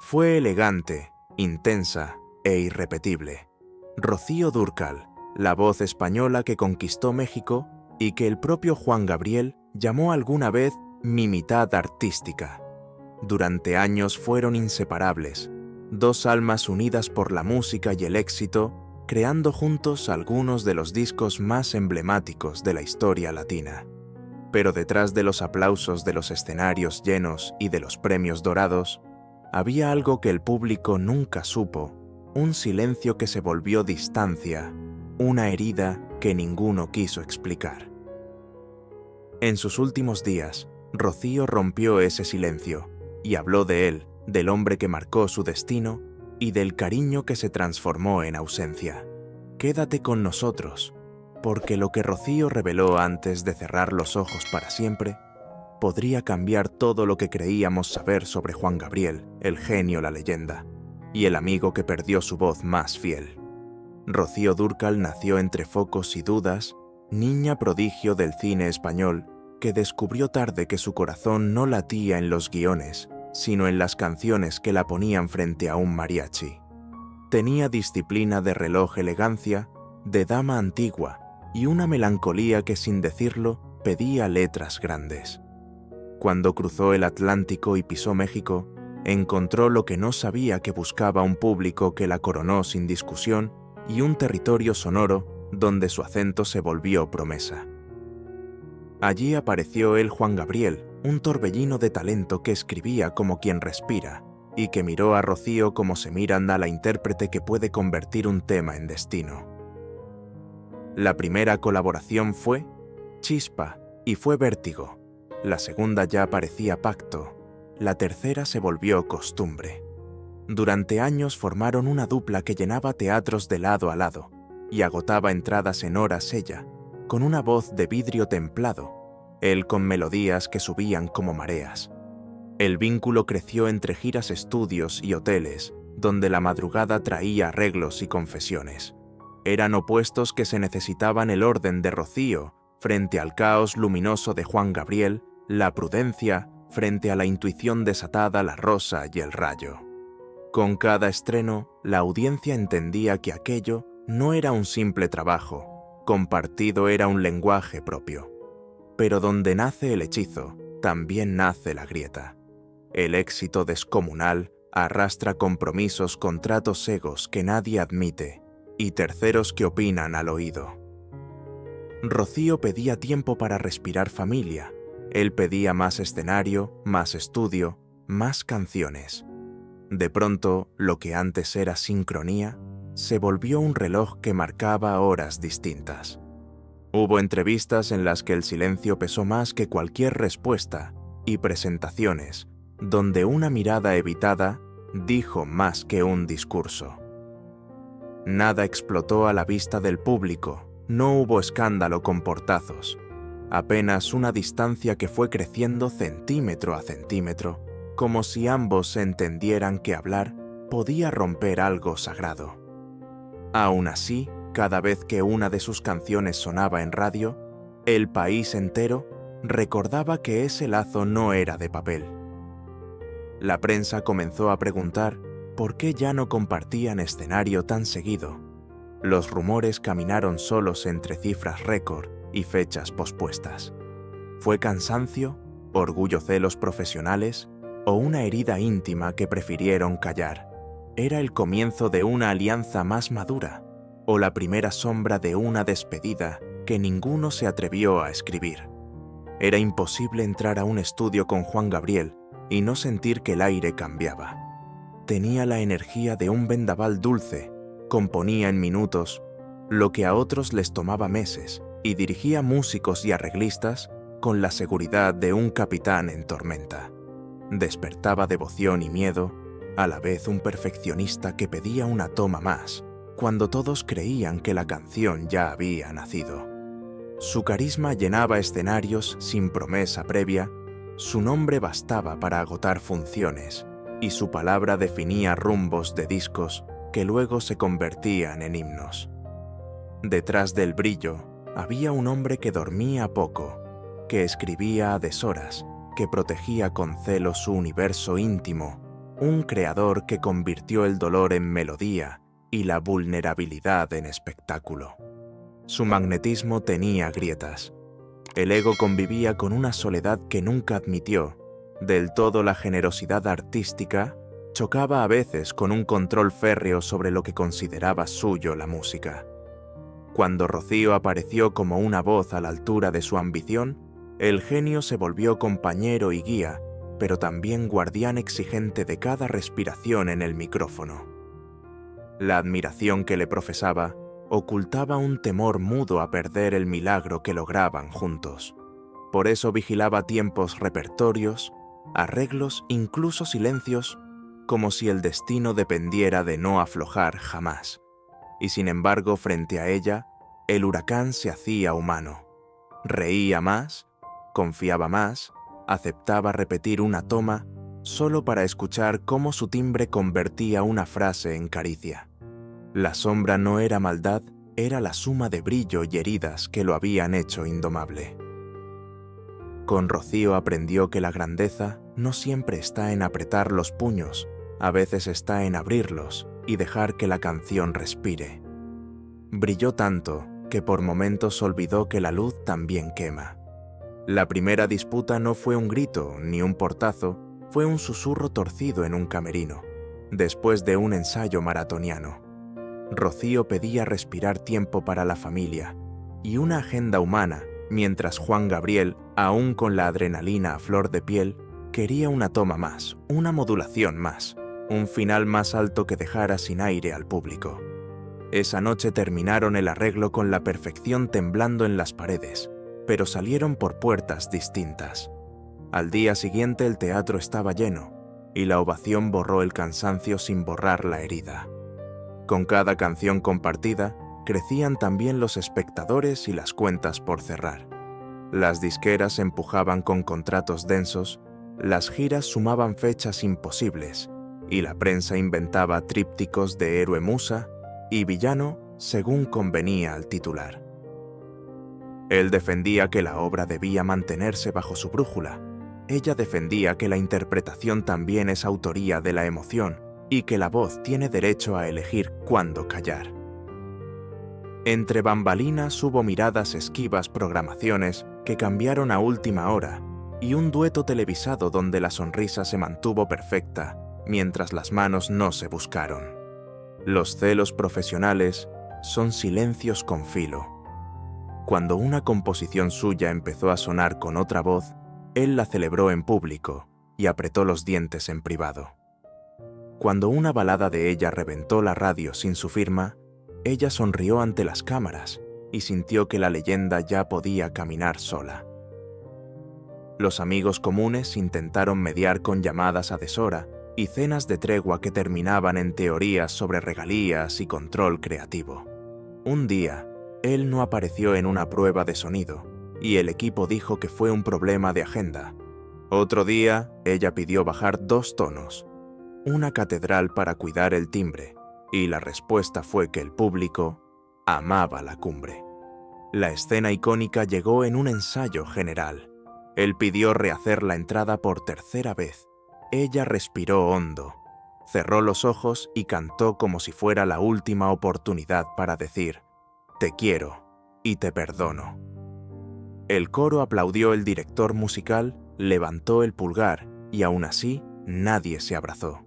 Fue elegante, intensa e irrepetible. Rocío Dúrcal, la voz española que conquistó México y que el propio Juan Gabriel llamó alguna vez mi mitad artística. Durante años fueron inseparables, dos almas unidas por la música y el éxito, creando juntos algunos de los discos más emblemáticos de la historia latina. Pero detrás de los aplausos de los escenarios llenos y de los premios dorados, había algo que el público nunca supo, un silencio que se volvió distancia, una herida que ninguno quiso explicar. En sus últimos días, Rocío rompió ese silencio y habló de él, del hombre que marcó su destino y del cariño que se transformó en ausencia. Quédate con nosotros, porque lo que Rocío reveló antes de cerrar los ojos para siempre podría cambiar todo lo que creíamos saber sobre Juan Gabriel, el genio, la leyenda, y el amigo que perdió su voz más fiel. Rocío Dúrcal nació entre focos y dudas, niña prodigio del cine español, que descubrió tarde que su corazón no latía en los guiones, sino en las canciones que la ponían frente a un mariachi. Tenía disciplina de reloj, elegancia, de dama antigua, y una melancolía que sin decirlo pedía letras grandes. Cuando cruzó el Atlántico y pisó México, encontró lo que no sabía que buscaba un público que la coronó sin discusión y un territorio sonoro donde su acento se volvió promesa. Allí apareció el Juan Gabriel, un torbellino de talento que escribía como quien respira y que miró a Rocío como se miran a la intérprete que puede convertir un tema en destino. La primera colaboración fue Chispa y fue Vértigo. La segunda ya parecía pacto. La tercera se volvió costumbre. Durante años formaron una dupla que llenaba teatros de lado a lado y agotaba entradas en horas ella, con una voz de vidrio templado, él con melodías que subían como mareas. El vínculo creció entre giras, estudios y hoteles, donde la madrugada traía arreglos y confesiones. Eran opuestos que se necesitaban el orden de Rocío frente al caos luminoso de Juan Gabriel, la prudencia frente a la intuición desatada, la rosa y el rayo. Con cada estreno, la audiencia entendía que aquello no era un simple trabajo, compartido era un lenguaje propio. Pero donde nace el hechizo, también nace la grieta. El éxito descomunal arrastra compromisos, contratos, egos que nadie admite y terceros que opinan al oído. Rocío pedía tiempo para respirar familia. Él pedía más escenario, más estudio, más canciones. De pronto, lo que antes era sincronía, se volvió un reloj que marcaba horas distintas. Hubo entrevistas en las que el silencio pesó más que cualquier respuesta y presentaciones donde una mirada evitada dijo más que un discurso. Nada explotó a la vista del público, no hubo escándalo con portazos, apenas una distancia que fue creciendo centímetro a centímetro, como si ambos entendieran que hablar podía romper algo sagrado. Aún así, cada vez que una de sus canciones sonaba en radio, el país entero recordaba que ese lazo no era de papel. La prensa comenzó a preguntar por qué ya no compartían escenario tan seguido. Los rumores caminaron solos entre cifras récord y fechas pospuestas. ¿Fue cansancio, orgullo, celos profesionales o una herida íntima que prefirieron callar? ¿Era el comienzo de una alianza más madura o la primera sombra de una despedida que ninguno se atrevió a escribir? Era imposible entrar a un estudio con Juan Gabriel y no sentir que el aire cambiaba. Tenía la energía de un vendaval dulce, componía en minutos lo que a otros les tomaba meses y dirigía músicos y arreglistas con la seguridad de un capitán en tormenta. Despertaba devoción y miedo, a la vez un perfeccionista que pedía una toma más, cuando todos creían que la canción ya había nacido. Su carisma llenaba escenarios sin promesa previa, su nombre bastaba para agotar funciones, y su palabra definía rumbos de discos que luego se convertían en himnos. Detrás del brillo había un hombre que dormía poco, que escribía a deshoras, que protegía con celo su universo íntimo, un creador que convirtió el dolor en melodía y la vulnerabilidad en espectáculo. Su magnetismo tenía grietas. El ego convivía con una soledad que nunca admitió. Del todo la generosidad artística chocaba a veces con un control férreo sobre lo que consideraba suyo la música. Cuando Rocío apareció como una voz a la altura de su ambición, el genio se volvió compañero y guía, pero también guardián exigente de cada respiración en el micrófono. La admiración que le profesaba ocultaba un temor mudo a perder el milagro que lograban juntos. Por eso vigilaba tiempos, repertorios, arreglos, incluso silencios, como si el destino dependiera de no aflojar jamás. Y sin embargo, frente a ella, el huracán se hacía humano. Reía más, confiaba más, aceptaba repetir una toma solo para escuchar cómo su timbre convertía una frase en caricia. La sombra no era maldad, era la suma de brillo y heridas que lo habían hecho indomable. Con Rocío aprendió que la grandeza no siempre está en apretar los puños, a veces está en abrirlos y dejar que la canción respire. Brilló tanto que por momentos olvidó que la luz también quema. La primera disputa no fue un grito ni un portazo, fue un susurro torcido en un camerino, después de un ensayo maratoniano. Rocío pedía respirar tiempo para la familia y una agenda humana, mientras Juan Gabriel, aún con la adrenalina a flor de piel, quería una toma más, una modulación más, un final más alto que dejara sin aire al público. Esa noche terminaron el arreglo con la perfección temblando en las paredes, pero salieron por puertas distintas. Al día siguiente el teatro estaba lleno, y la ovación borró el cansancio sin borrar la herida. Con cada canción compartida, crecían también los espectadores y las cuentas por cerrar. Las disqueras empujaban con contratos densos, las giras sumaban fechas imposibles, y la prensa inventaba trípticos de héroe-musa y villano según convenía al titular. Él defendía que la obra debía mantenerse bajo su brújula. Ella defendía que la interpretación también es autoría de la emoción y que la voz tiene derecho a elegir cuándo callar. Entre bambalinas hubo miradas esquivas, programaciones que cambiaron a última hora y un dueto televisado donde la sonrisa se mantuvo perfecta mientras las manos no se buscaron. Los celos profesionales son silencios con filo. Cuando una composición suya empezó a sonar con otra voz, él la celebró en público y apretó los dientes en privado. Cuando una balada de ella reventó la radio sin su firma, ella sonrió ante las cámaras y sintió que la leyenda ya podía caminar sola. Los amigos comunes intentaron mediar con llamadas a deshora y cenas de tregua que terminaban en teorías sobre regalías y control creativo. Un día, él no apareció en una prueba de sonido y el equipo dijo que fue un problema de agenda. Otro día, ella pidió bajar 2 tonos, una catedral para cuidar el timbre, y la respuesta fue que el público amaba la cumbre. La escena icónica llegó en un ensayo general. Él pidió rehacer la entrada por 3ª vez. Ella respiró hondo, cerró los ojos y cantó como si fuera la última oportunidad para decir: «Te quiero y te perdono». El coro aplaudió, el director musical levantó el pulgar y aún así nadie se abrazó.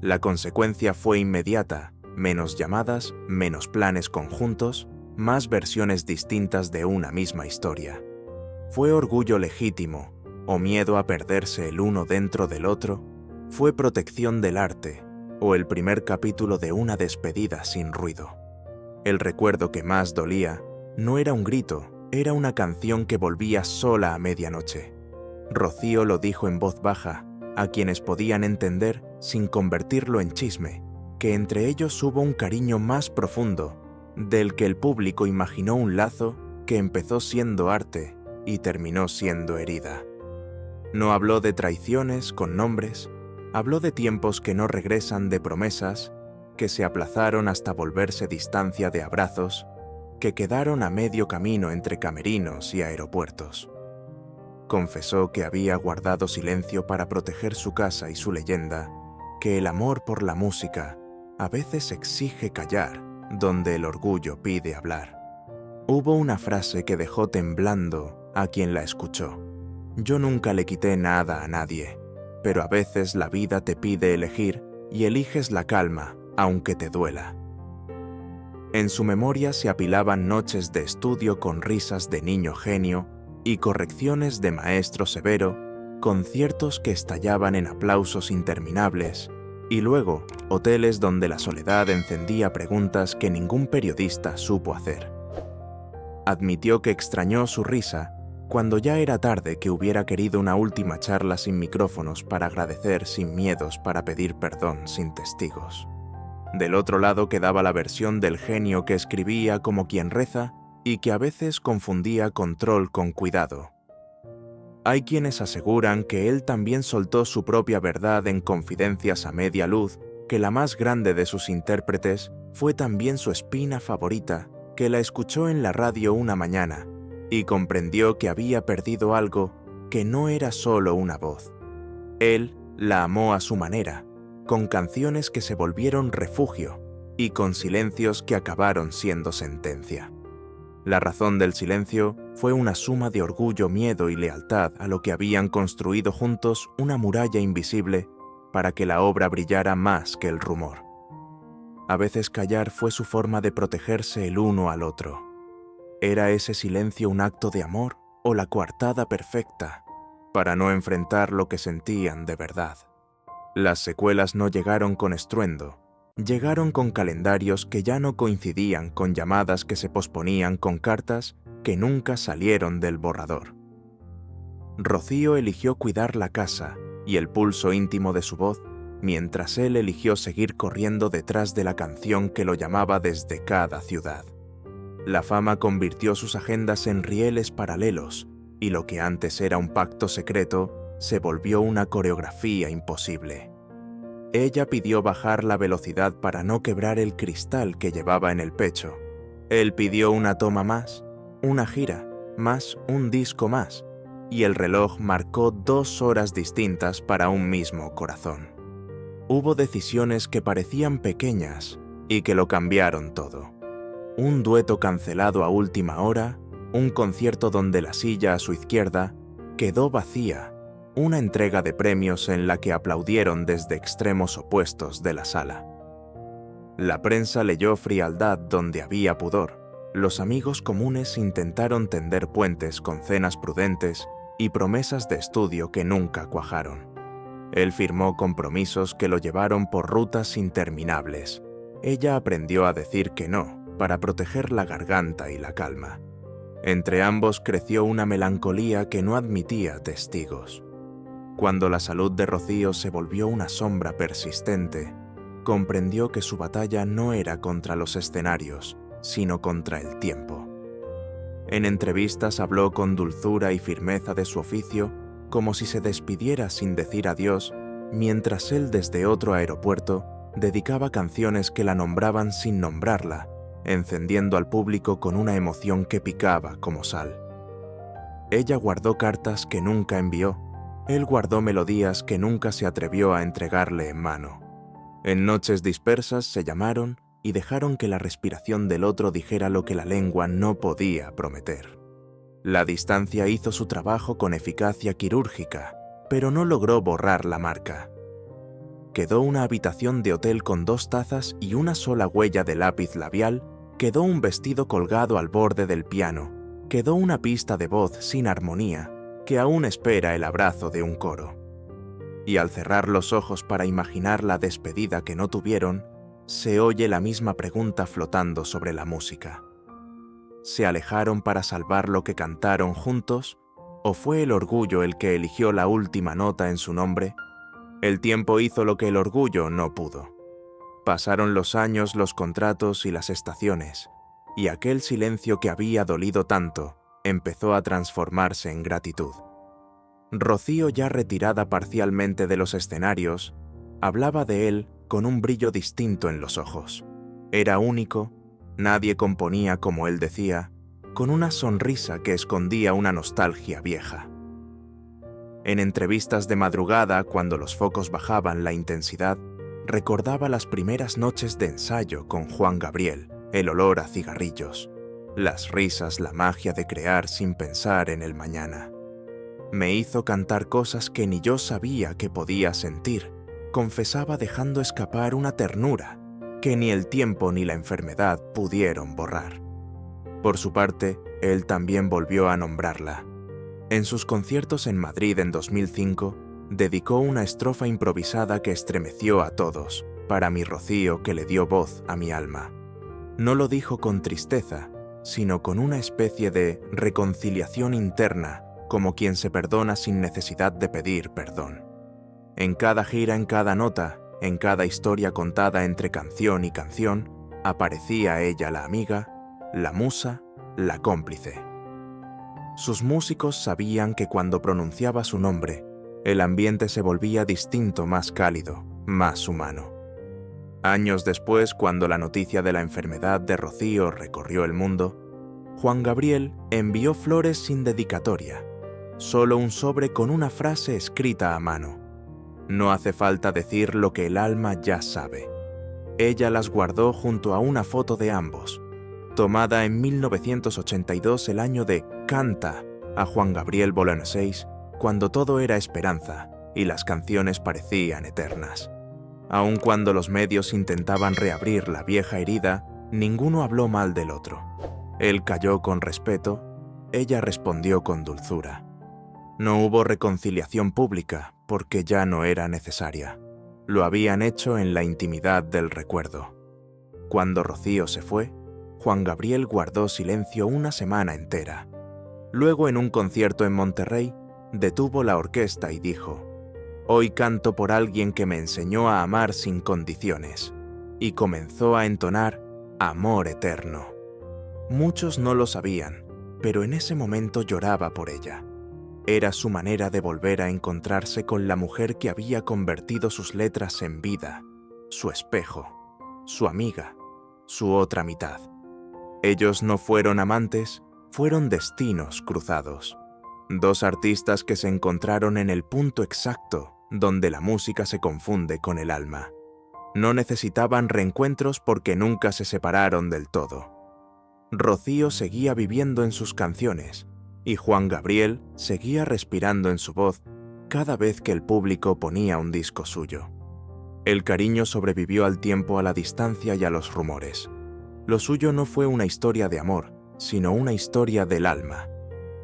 La consecuencia fue inmediata: menos llamadas, menos planes conjuntos, más versiones distintas de una misma historia. ¿Fue orgullo legítimo o miedo a perderse el uno dentro del otro? ¿Fue protección del arte o el primer capítulo de una despedida sin ruido? El recuerdo que más dolía no era un grito, era una canción que volvía sola a medianoche. Rocío lo dijo en voz baja, a quienes podían entender sin convertirlo en chisme, que entre ellos hubo un cariño más profundo, del que el público imaginó un lazo que empezó siendo arte y terminó siendo herida. No habló de traiciones con nombres, habló de tiempos que no regresan, de promesas que se aplazaron hasta volverse distancia, de abrazos que quedaron a medio camino entre camerinos y aeropuertos. Confesó que había guardado silencio para proteger su casa y su leyenda, que el amor por la música a veces exige callar donde el orgullo pide hablar. Hubo una frase que dejó temblando a quien la escuchó. Yo nunca le quité nada a nadie, pero a veces la vida te pide elegir y eliges la calma, aunque te duela. En su memoria se apilaban noches de estudio con risas de niño genio y correcciones de maestro severo, conciertos que estallaban en aplausos interminables, y luego hoteles donde la soledad encendía preguntas que ningún periodista supo hacer. Admitió que extrañó su risa cuando ya era tarde, que hubiera querido una última charla sin micrófonos para agradecer sin miedos, para pedir perdón sin testigos. Del otro lado quedaba la versión del genio que escribía como quien reza y que a veces confundía control con cuidado. Hay quienes aseguran que él también soltó su propia verdad en confidencias a media luz, que la más grande de sus intérpretes fue también su espina favorita, que la escuchó en la radio una mañana y comprendió que había perdido algo, que no era solo una voz. Él la amó a su manera, con canciones que se volvieron refugio y con silencios que acabaron siendo sentencia. La razón del silencio fue una suma de orgullo, miedo y lealtad a lo que habían construido juntos, una muralla invisible para que la obra brillara más que el rumor. A veces callar fue su forma de protegerse el uno al otro. ¿Era ese silencio un acto de amor o la coartada perfecta para no enfrentar lo que sentían de verdad? Las secuelas no llegaron con estruendo, llegaron con calendarios que ya no coincidían, con llamadas que se posponían, con cartas que nunca salieron del borrador. Rocío eligió cuidar la casa y el pulso íntimo de su voz, mientras él eligió seguir corriendo detrás de la canción que lo llamaba desde cada ciudad. La fama convirtió sus agendas en rieles paralelos, y lo que antes era un pacto secreto se volvió una coreografía imposible. Ella pidió bajar la velocidad para no quebrar el cristal que llevaba en el pecho. Él pidió una toma más, una gira, más un disco más, y el reloj marcó 2 horas distintas para un mismo corazón. Hubo decisiones que parecían pequeñas y que lo cambiaron todo. Un dueto cancelado a última hora, un concierto donde la silla a su izquierda quedó vacía, una entrega de premios en la que aplaudieron desde extremos opuestos de la sala. La prensa leyó frialdad donde había pudor. Los amigos comunes intentaron tender puentes con cenas prudentes y promesas de estudio que nunca cuajaron. Él firmó compromisos que lo llevaron por rutas interminables. Ella aprendió a decir que no, para proteger la garganta y la calma. Entre ambos creció una melancolía que no admitía testigos. Cuando la salud de Rocío se volvió una sombra persistente, comprendió que su batalla no era contra los escenarios, sino contra el tiempo. En entrevistas habló con dulzura y firmeza de su oficio, como si se despidiera sin decir adiós, mientras él desde otro aeropuerto dedicaba canciones que la nombraban sin nombrarla, encendiendo al público con una emoción que picaba como sal. Ella guardó cartas que nunca envió, él guardó melodías que nunca se atrevió a entregarle en mano. En noches dispersas se llamaron y dejaron que la respiración del otro dijera lo que la lengua no podía prometer. La distancia hizo su trabajo con eficacia quirúrgica, pero no logró borrar la marca. Quedó una habitación de hotel con 2 tazas y una sola huella de lápiz labial, quedó un vestido colgado al borde del piano, quedó una pista de voz sin armonía, que aún espera el abrazo de un coro. Y al cerrar los ojos para imaginar la despedida que no tuvieron, se oye la misma pregunta flotando sobre la música. ¿Se alejaron para salvar lo que cantaron juntos? ¿O fue el orgullo el que eligió la última nota en su nombre? El tiempo hizo lo que el orgullo no pudo. Pasaron los años, los contratos y las estaciones, y aquel silencio que había dolido tanto empezó a transformarse en gratitud. Rocío, ya retirada parcialmente de los escenarios, hablaba de él con un brillo distinto en los ojos. Era único, nadie componía como él decía, con una sonrisa que escondía una nostalgia vieja. En entrevistas de madrugada, cuando los focos bajaban la intensidad, recordaba las primeras noches de ensayo con Juan Gabriel, el olor a cigarrillos, las risas, la magia de crear sin pensar en el mañana. Me hizo cantar cosas que ni yo sabía que podía sentir, confesaba dejando escapar una ternura que ni el tiempo ni la enfermedad pudieron borrar. Por su parte, él también volvió a nombrarla. En sus conciertos en Madrid en 2005, dedicó una estrofa improvisada que estremeció a todos, para mi Rocío que le dio voz a mi alma. No lo dijo con tristeza, sino con una especie de reconciliación interna, como quien se perdona sin necesidad de pedir perdón. En cada gira, en cada nota, en cada historia contada entre canción y canción, aparecía ella la amiga, la musa, la cómplice. Sus músicos sabían que cuando pronunciaba su nombre, el ambiente se volvía distinto, más cálido, más humano. Años después, cuando la noticia de la enfermedad de Rocío recorrió el mundo, Juan Gabriel envió flores sin dedicatoria, solo un sobre con una frase escrita a mano. No hace falta decir lo que el alma ya sabe. Ella las guardó junto a una foto de ambos, tomada en 1982, el año de Canta a Juan Gabriel Volumen 6, cuando todo era esperanza y las canciones parecían eternas. Aun cuando los medios intentaban reabrir la vieja herida, ninguno habló mal del otro. Él calló con respeto, ella respondió con dulzura. No hubo reconciliación pública porque ya no era necesaria. Lo habían hecho en la intimidad del recuerdo. Cuando Rocío se fue, Juan Gabriel guardó silencio una semana entera. Luego, en un concierto en Monterrey, detuvo la orquesta y dijo: «Hoy canto por alguien que me enseñó a amar sin condiciones», y comenzó a entonar Amor Eterno. Muchos no lo sabían, pero en ese momento lloraba por ella. Era su manera de volver a encontrarse con la mujer que había convertido sus letras en vida, su espejo, su amiga, su otra mitad. Ellos no fueron amantes, fueron destinos cruzados. Dos artistas que se encontraron en el punto exacto donde la música se confunde con el alma. No necesitaban reencuentros porque nunca se separaron del todo. Rocío seguía viviendo en sus canciones y Juan Gabriel seguía respirando en su voz cada vez que el público ponía un disco suyo. El cariño sobrevivió al tiempo, a la distancia y a los rumores. Lo suyo no fue una historia de amor, sino una historia del alma,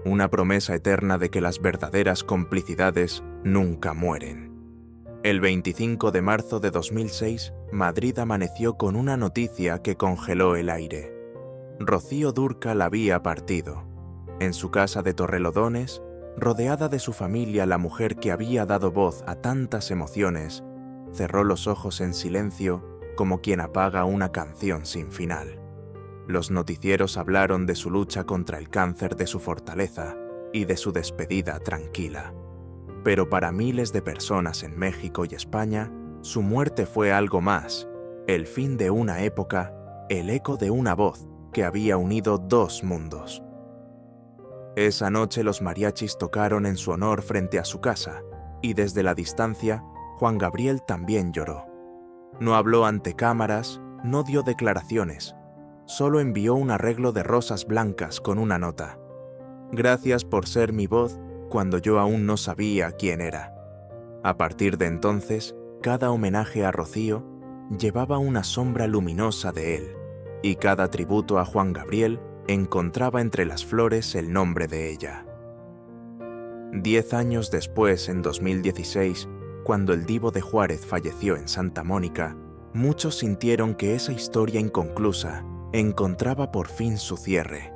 una promesa eterna de que las verdaderas complicidades nunca mueren. El 25 de marzo de 2006, Madrid amaneció con una noticia que congeló el aire. Rocío Dúrcal había partido. En su casa de Torrelodones, rodeada de su familia, la mujer que había dado voz a tantas emociones, cerró los ojos en silencio como quien apaga una canción sin final. Los noticieros hablaron de su lucha contra el cáncer, de su fortaleza y de su despedida tranquila. Pero para miles de personas en México y España, su muerte fue algo más, el fin de una época, el eco de una voz que había unido dos mundos. Esa noche los mariachis tocaron en su honor frente a su casa, y desde la distancia, Juan Gabriel también lloró. No habló ante cámaras, no dio declaraciones, solo envió un arreglo de rosas blancas con una nota: «Gracias por ser mi voz cuando yo aún no sabía quién era». A partir de entonces, cada homenaje a Rocío llevaba una sombra luminosa de él, y cada tributo a Juan Gabriel encontraba entre las flores el nombre de ella. 10 años después, en 2016, cuando el Divo de Juárez falleció en Santa Mónica, muchos sintieron que esa historia inconclusa encontraba por fin su cierre.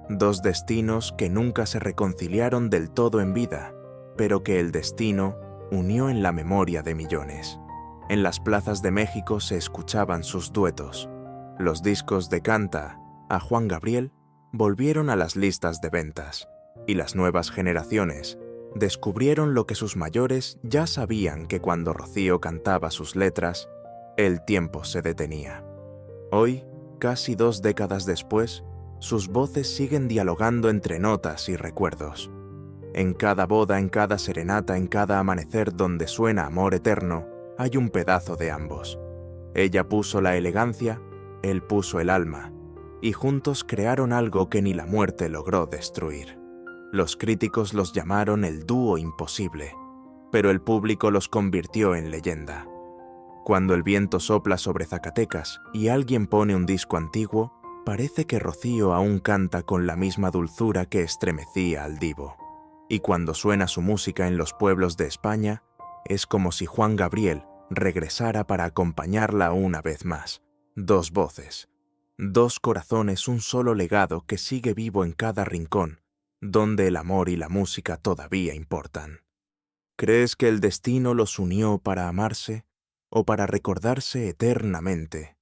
Dos destinos que nunca se reconciliaron del todo en vida, pero que el destino unió en la memoria de millones. En las plazas de México se escuchaban sus duetos. Los discos de Canta a Juan Gabriel volvieron a las listas de ventas, y las nuevas generaciones descubrieron lo que sus mayores ya sabían, que cuando Rocío cantaba sus letras, el tiempo se detenía. Hoy, casi 2 décadas después, sus voces siguen dialogando entre notas y recuerdos. En cada boda, en cada serenata, en cada amanecer donde suena amor eterno, hay un pedazo de ambos. Ella puso la elegancia, él puso el alma, y juntos crearon algo que ni la muerte logró destruir. Los críticos los llamaron el dúo imposible, pero el público los convirtió en leyenda. Cuando el viento sopla sobre Zacatecas y alguien pone un disco antiguo, parece que Rocío aún canta con la misma dulzura que estremecía al divo. Y cuando suena su música en los pueblos de España, es como si Juan Gabriel regresara para acompañarla una vez más. Dos voces, dos corazones, un solo legado que sigue vivo en cada rincón, donde el amor y la música todavía importan. ¿Crees que el destino los unió para amarse o para recordarse eternamente?